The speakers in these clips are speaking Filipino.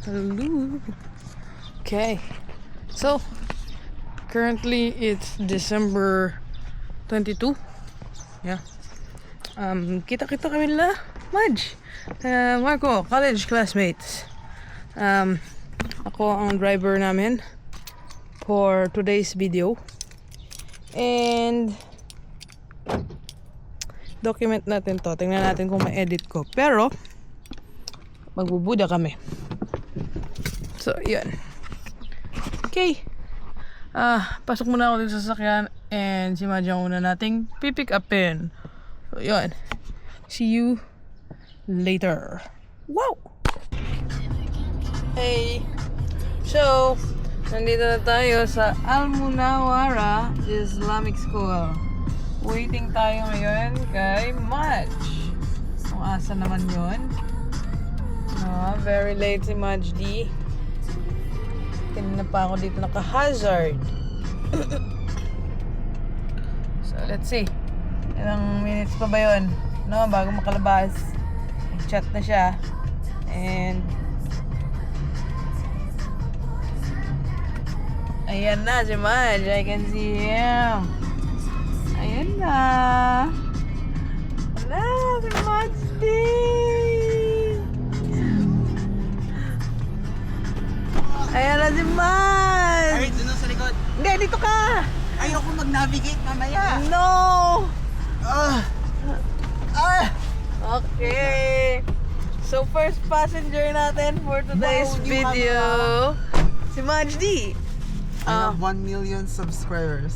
Hello. Okay. So, currently it's December 22. Yeah. Kita-kita kami nila, Madge. Marco, college classmates. Ako ang driver namin for today's video. And document natin to. Tingnan natin kung ma-edit ko. Pero magbubuda kami. So, yun. Okay. Pasok muna ako dito sa sasakyan and si Madge ang una nating pipick upin. So, yun. See you later. Wow! Hey! So, nandito na tayo sa Al-Munawwara Islamic School. Waiting tayo ngayon kay Madge. Kung asa naman yun. Very late si Madge D. Kanina pa ako dito naka-hazard. So, let's see. Ilang minutes pa ba yun? No, bago makalabas. Nag-chat na siya. And ayan na si Madge. I can see him. Ayan na. Wala, si Madge D. Ayan na si Madge. Ay, dun sa likod. Hindi, dito ka. Ayoko mag-navigate mamaya. No. Okay. Okay. So, first passenger natin for today's Wow, new video. Si Madge D. I have 1 million subscribers.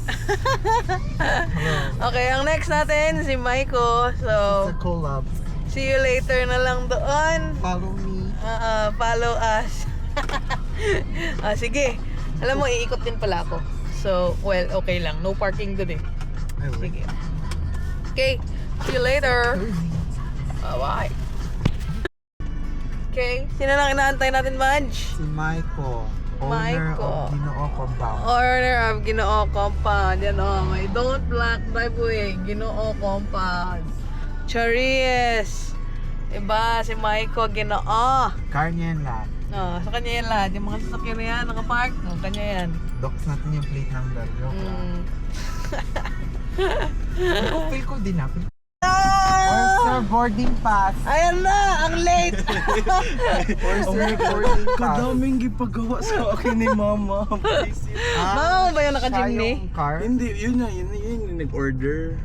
Okay, ang next natin si Maiko. So, It's a collab. see you later na lang doon. Follow me. Follow us. Sige. Alam mo, iikot din pala ako. So, well, okay lang. No parking doon eh. I will. Sige. Okay. See you later. Bye-bye. Okay. Sino lang inaantay natin, Madge? Si Maiko. Owner Maiko. of Ginoo Compound. Owner of Ginoo Compound. Yan o. May don't black driveway. Ginoo Compound. Charies. Diba? Si Maiko Ginoo. Carnian lang. Sa kanya yan lahat. Yung mga sasakyan na yan, nakapark. Kanya yan. Docs natin yung plate number. Joke lang. Mm. Feel ko din na. Oyster boarding pass. Ayan na! Ang late! Oyster boarding pass. Kadaming gipagawa sa akin ni Mama. Mama ba yung naka-jeepney? Siya yung car. Hindi, yun yung nag-order.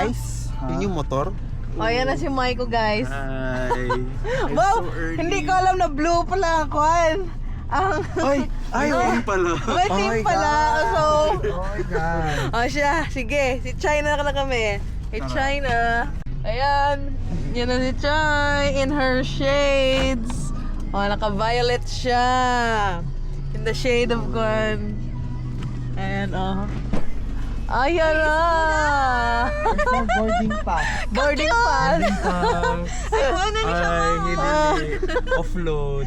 Rice. Yun yung motor. Ayan na si Maiko, guys. Hi. I'm Wow! so early. Hindi ko alam na blue pala ang kwan. Ay, yun pala. May Oh team my pala. God. So, Oh my God. siya. Sige. Si China na kami. Si China. Ayan. Yan na si Chai in her shades. Naka-violet siya. In the shade of kwan. And, ayan na. Oyster boarding pass. Boarding pass. Ay, ano ni siya, Mama? Offload.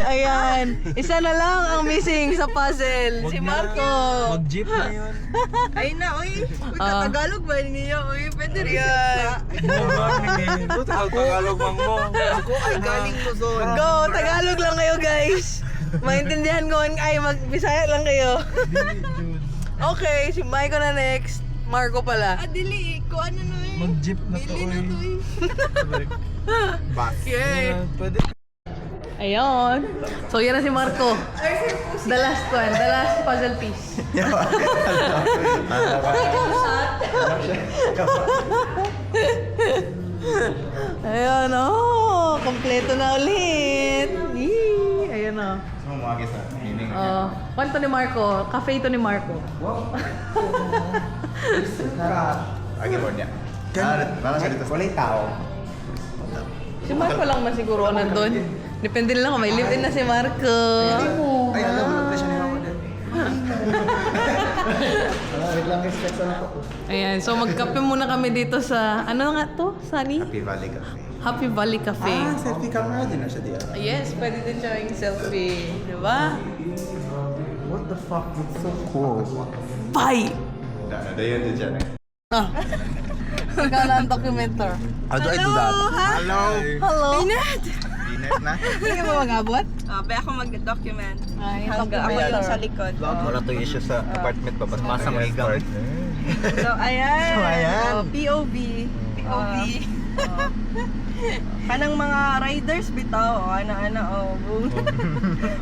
Ayan. Isa na lang ang missing sa puzzle. Si Marco. Mag-jeep na yun. Ay na, oy. Tagalog ba niya? Uy, pwede rin yan. Tagalog mang mo. Ako ay galing Luzon. Go! Tagalog lang kayo, guys. Maintindihan ko, ay mag-Bisaya lang kayo. Okay, si Maiko na next. Marco pala. Dili, ko ano na eh. Mag-jeep na to. Bili na to eh. Bus. Okay. Pwede. Ayun. So, yan na si Marco. The last one. The last puzzle piece. Ayun, kompleto na ulit. Yee! Ayun, kwanto ni Marco? Cafe ito ni Marco. Lagi po niya. Mana siya dito? Walay tao. Si Marco lang man siguro nandun. Depende lang kung may live-in na si Marco. Ay, alam mo na siya ni Mama din. Wait lang, expect na ako. Ayan, so magkape muna kami dito sa, ano nga to, Sunny? Happy Valley Cafe. Happy Valley Cafe. Selfie camera din na siya diyan. Yes, pwede din siya yung selfie. Diba? What the fuck? It's so cool. Bye! Dayon din siya. Ikaw na ang documenter. How do I do that? Hello! Hi. Hello! Pinat! Next na. Hindi ka ba mag-abot? Be ako mag-document. Ay, Hanggang ako yung sa likod. Wala to issue sa apartment pa. Basta may gamit. So, ayan. So, ayan. POV. POV. Kanang mga riders bitaw, ana-ana,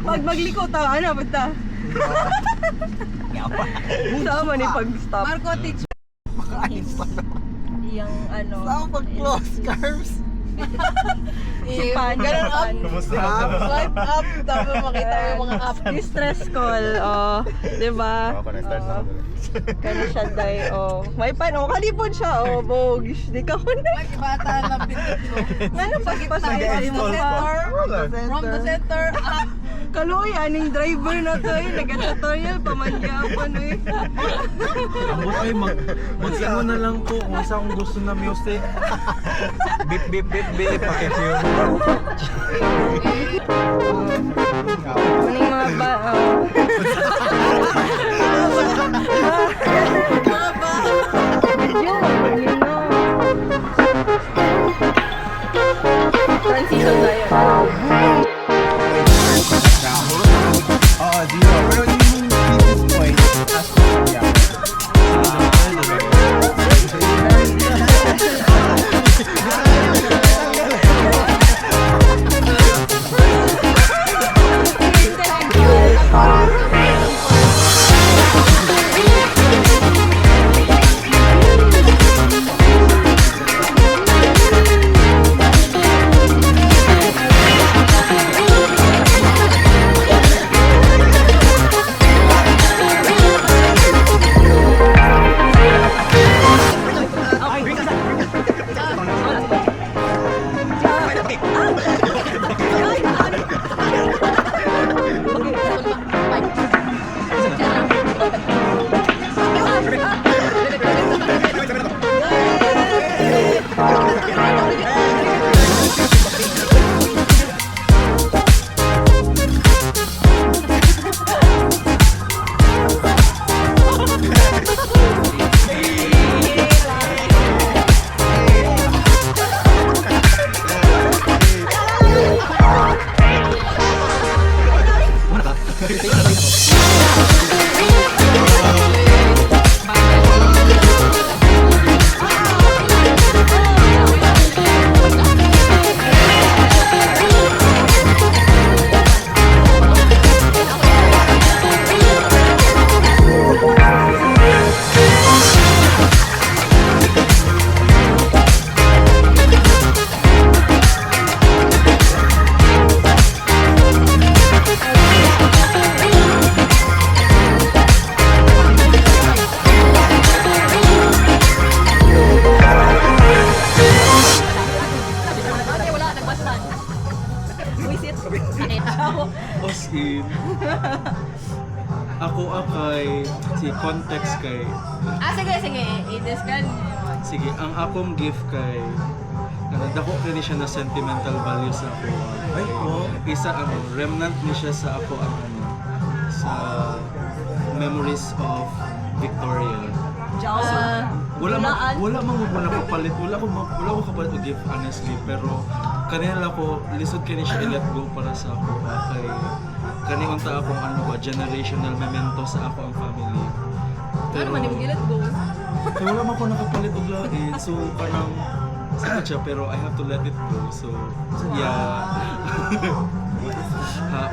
Pag magliko tao, ana, basta. Sama ni pag-stop. Marco, teach. Yung ano. Saan pag-close carbs? Sipan. Ganun up. Kumusta? Swipe up. Tapos makita mo yung mga up. Distress call, diba? Ako na start na. Kaya siya day, may pan, kalipon siya, bogish. Di ka ko na. Bata lang pinit mo. Nga na, pagpasagay mo pa. From the center, up. Kaloy, aning driver na to nag-tutorial, pamangyapan Ambot ay mag-ano na lang po kung isa kung gusto na music. Beep beep beep beep. Pakisyo. Aning mga ba, transition tayo. Oo, zero. Pero yung previous point, As in, ako akay si context kay Sige. I-describe niyo. sige ang akong gift kay nadako kini siya na sentimental value sa ako. Ay isa ano remnant ni siya sa ako ang ano sa memories of Victoria. Wala man ko nakapalit, wala ko kapalit og gift honestly, pero kanina ko lisod kani siya i-let go para sa ako kay kani unta akong ano ba generational memento sa ako ang family. Pero Gilat go. kaya wala man ko nakapalit og lain, so kanang sakit siya pero I have to let it go. So yeah.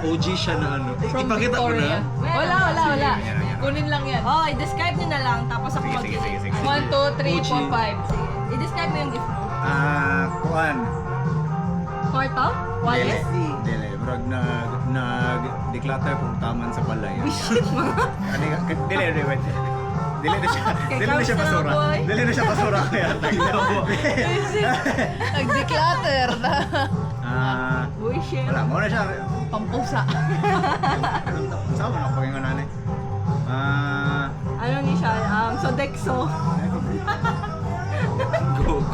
OG siya na ano. Ipakita ko na. Wala. Kunin lang yan. I-describe nyo na lang, tapos ako Sige. 1, 2, 3, 4, 5. I-describe mo yung gift mo. Kuan. Kwarto? Walis? Dili, brag nag-declutter kung taman sa balay. Dili, wait. Dili na siya basura. Dili na siya basura kaya tayo. Nag-declutter na. Bullshit. Wala mo na siya. Pampusa. Saan mo na pagingon na ni? Ano ni siya? Sodexo. Go.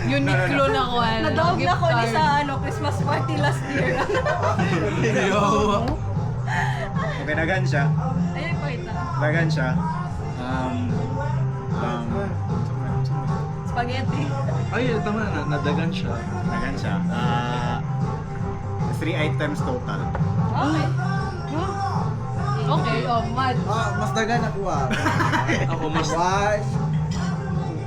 Uniqlo na ko. Nadawag na ko ni sa Christmas party last year. Yo. Okay, dagan siya. Ayun po ito. Dagan siya. Spaghetti. Ay, tama na, nadagan siya. Dagan siya. 3 items total. Okay. Okay, oh, Mad. Mas dagan ako Ako mas 1, 2,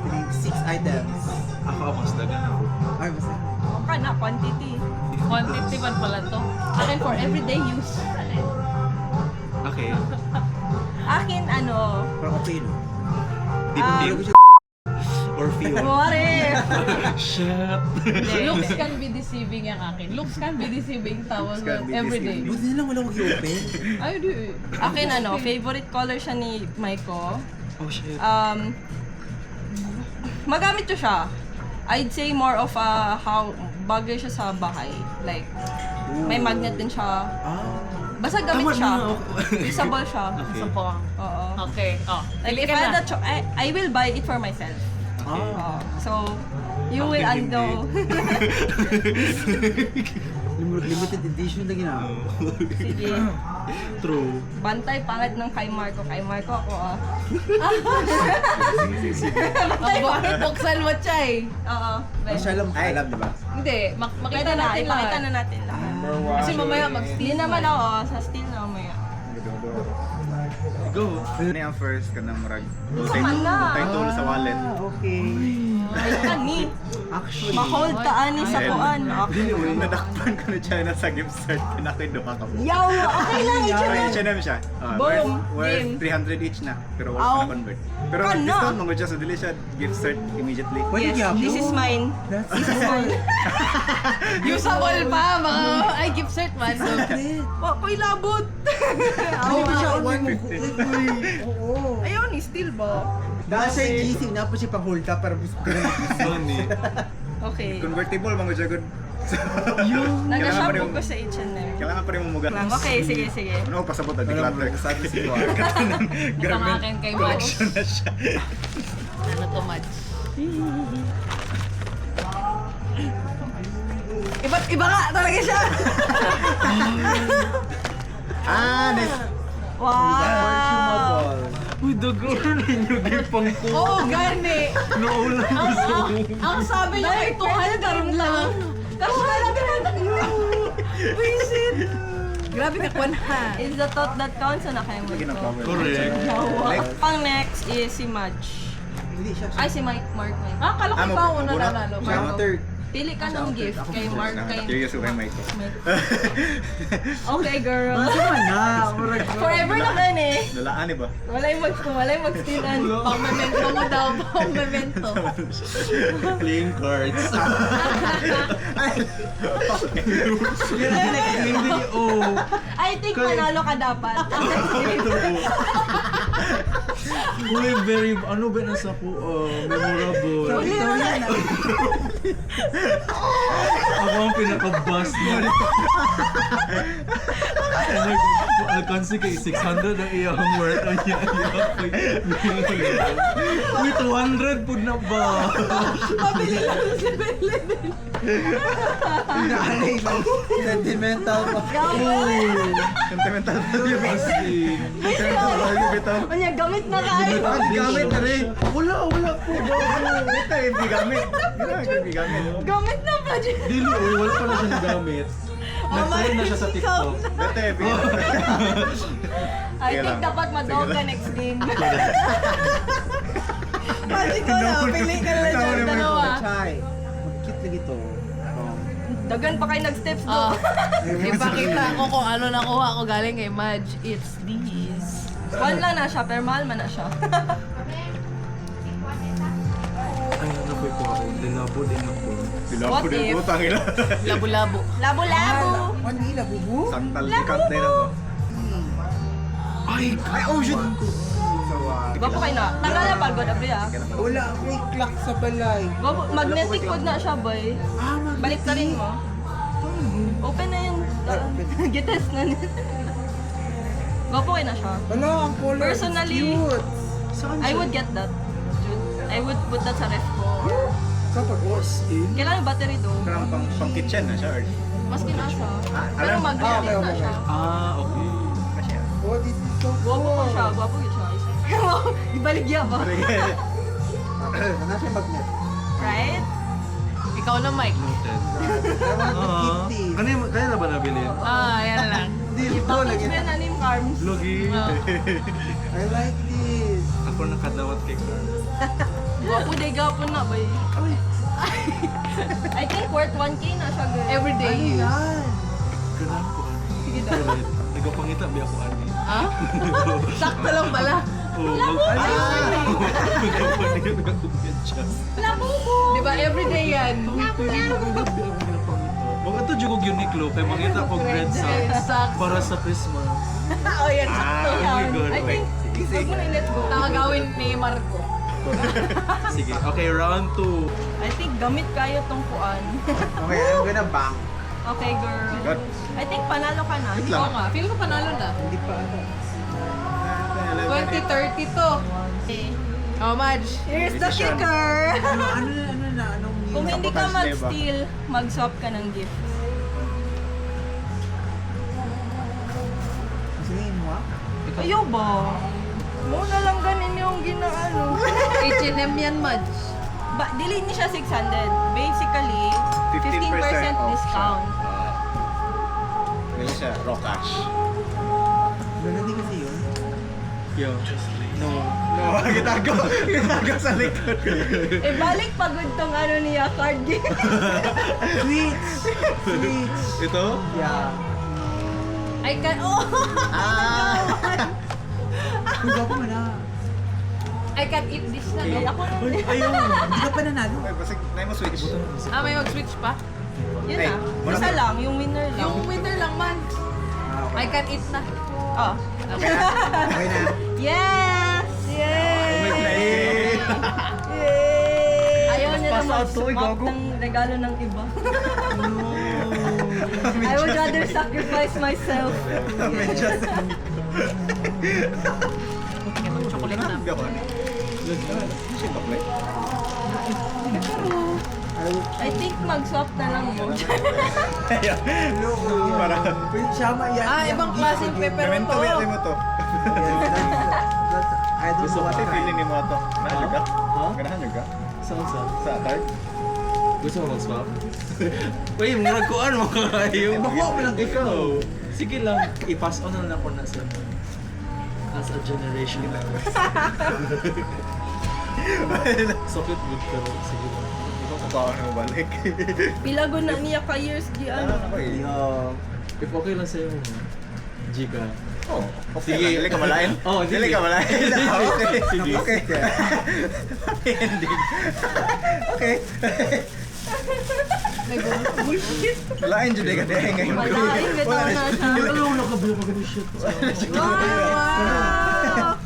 3, 6 items. mas dagan ako. Ay, mas dagan. Okay na, quantity. Quantity man pala to. Akin for everyday use. Okay. Akin, ano, Parang okay, no? Dip or feel. what if? Shit. Looks can be deceiving yung akin. Looks can be deceiving tawag Looks can be everyday. deceiving. Buti na lang wala mag-i-open. Ay, di. Akin, ano, favorite color siya ni Maiko. Oh shit. Magamit ko siya. I'd say more of how bagay siya sa bahay. Like, may magnet din siya. Basta gamit siya. Usable siya. Okay. Isa po. Oo. Okay. Oh. Like, Pili if ka I had na. a I will buy it for myself. Oo. So, you will Akin know. Limited edition na ginawa. Sige. True. Bantay pangit ng kay Marco. Kay Marco ako Oh, bakit buksan mo, Chay? Oo. Ang siya lang Ay, alam, di ba? Hindi. Makita Pwede na, natin ipakita lahat. na natin lahat. Kasi mamaya mag-steal. Hindi naman ako, sa steel na mamaya. Go. Ano yung first ka na murag? Sa mana. Title sa wallet. Okay. Ay, kani. Actually, Ma-hold ka ani sa Then, kuan. Nadakpan ko na China sa gift cert. Kinakoy duha ka po. Yaw! Okay lang, Ay, H&M. H&M siya. Boom. Worth Game. 300 each na. Pero wala Aw. pa na-convert. Pero Kana. discount mo siya, so dili siya gift cert immediately. Pwede Yes, gyapon. this is mine. That's This is mine. Usable pa. Mga, ay, gift cert man. So, it. Wa ko'y labot. Hindi ko siya one Oo. Ayaw ni steel ba? Dahil siya yung gising na po siya pang hold up para gusto ko na Funny. Okay. Convertible, mga siya good. Nag-shop Kailangan ko sa H&M. Kailangan pa rin mumugat. Okay, sige, sige. Ano, pasabot na Alam mo, declutter. sabi si Juan. ito ang akin kay Mad. Collection na siya. Ano to, Mad? Iba nga talaga siya. Nice. Wow. Consumable. Uy, the girl ninyo gipang ko. Oh, gani. Naulan ko sa Ang sabi niya ay 200 lang. Tapos talaga Visit. Grabe ka kwan ha. It's the thought that counts na kayo mo ito. Correct. Pang next is si Madge. Hindi siya. Ay, si Mike. Kala ko pa una nanalo. Siya ang third. Pili ka ng gift kay Mark. Kay Curious ko kay Mike. Okay, girl. Na, murag. Forever na ka eh. Lalaan ba? Walay mag-stealan. Pang memento mo daw. Pang memento. Playing cards. Hindi, oh. I think panalo ka dapat. Uy, very, ano ba nasa ko, memorable. Ako ang pinaka-bust mo. Nag-consi kay 600 ang iyang worth. Ang Uy, 200 po na ba? Pabili lang sa 7-Eleven. Naanay ba? Sentimental pa. Sentimental value ba? Asing. Sentimental value bitaw. Kanya, gamit na kayo. Bakit gamit na rin? Wala po. Ito, hindi gamit. Hindi gamit. Gamit na ba, Jay? Dili, wala pala siya nagamit. Nag-trend na siya sa TikTok. Ito, bigyan. I Sige think lang. dapat mag-dog Sige ka lang. next game. Magic ko na, pili ka na dyan, dalawa. Chay. Mag-cute lagi to. Dagan pa kayo nag-steps do. Oh, ipakita ko kung ano nakuha ko galing kay Madge. It's these. One lang na siya, pero mahal man na siya. Ay, ano po ito ako? Dilabo din ako. What if? Utang ila. Labo-labo. Labo-labo. Manila, bubu. Santal dikat na yun ako. Ay, Oh, shoot! Gwapo kayo na. Tanggal na pagod, abri ah. Wala akong clock sa balay. Gwapo, magnetic code na siya, boy. Balik na rin mo. Open na yun. Get-test na niya. Gwapo kayo na siya. Wala, ang color. Personally, Cute. I would get that. I would put that sa ref ko. Kapag Kailangan yung battery do. Parang pang kitchen na siya, or? Maski na siya. Pero alam. magnetic na siya. okay. Masya. Oh, this is so Gwapo ko siya. Gwapo yun siya. Ibaligya ba? Ano siya magnet? Right? Ikaw na, Mike. Noted. I want to keep this. Kaya na ba nabilin? Yan lang. Dito, lagi. Package na ni Carms. Logi. I like this. Ako nakadawat kay Carl. Gwapo day gapon na ba I think worth 1K na siya girl. Everyday use. Ganun ko. Sige daw. Nagapangita biya ko ani. Ha? Sakto lang pala. Oo. Nagapangita ako biya siya. Di ba everyday yan? Mga ito jugog Uniqlo kay mangita ko red socks para sa Christmas. Oh, yan. Sakto. Oh my God. I think, wag mo na i-let go. Nakagawin ni Marco. Sige, okay, round 2. I think gamit kayo tong kuan. Okay, I'm gonna bank. Okay, girl. God. I think panalo ka na. Wait lang. Oo nga. Feel ko panalo na. Hindi pa ano. 2030 to. Okay. Oh, Madge. Here's the kicker. Anong Kung hindi ka mag-steal, mag-swap ka ng gift. Sabihin mo ah? Ayaw ba? Muna lang ganin yung ginaano. H&M yan, Madge. Dili ni siya 600. Basically, 15% off siya. discount. Dili siya, raw cash. Ganun din kasi yun. Yo. No. No, gitago sa likod. Balik pagod tong ano niya, card game. Sweets! Sweets! Ito? Yeah. I can, Kung gwapo mo na. I can eat this na. Ay, No? ako na. Ayun! Hindi ka pa nanalo. Ay, basig, na mo switch. May mag-switch pa? Yun Ay, na. wala Isa na. lang, yung winner lang. Yung winner lang, man. I can eat na. Oh. Okay na. Yes! Yay! Ayaw niya na Pass out to, mag-swap gago. ng regalo ng iba. I would rather sacrifice myself. Medyas. Chocolate na. Hindi ako ano. Siya bakla. I think mag-swap na lang mo. Para. Wait, Shama, yan. Ibang klaseng pepper Memento to. mo to. I don't know what Kasi feeling ni mo to. Ganahan ka? Ha? Ganahan ka? Saan sa? Sa card? Gusto mo mag-swap? Uy, murag kuan mo kayo. Bako mo lang. Ikaw. Sige lang. I-pass on na lang ako na sa as a generation. Sakit good pero sige lang. Ikaw papawan mo balik. Pilago na niya ka years di ano. Ako eh. If okay lang sa'yo, Jika. Oh, okay. Sige. Dili ka malain? Oh, Dili ka malain? Okay. Sige. Okay. Happy ending. Okay. Malain dyan ka dahil ngayon. Malain ka daw na siya. Ano na kabiyo pag ganun shit? Wow!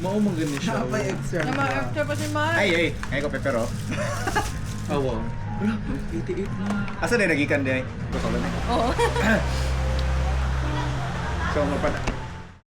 Mao man ganun siya. Shama extra. Yung mga extra pa si Madge. Ay, ngayon ko pepero. Awa. 88 na. Asa na nagikan din? Gusto ko na. Oo. So,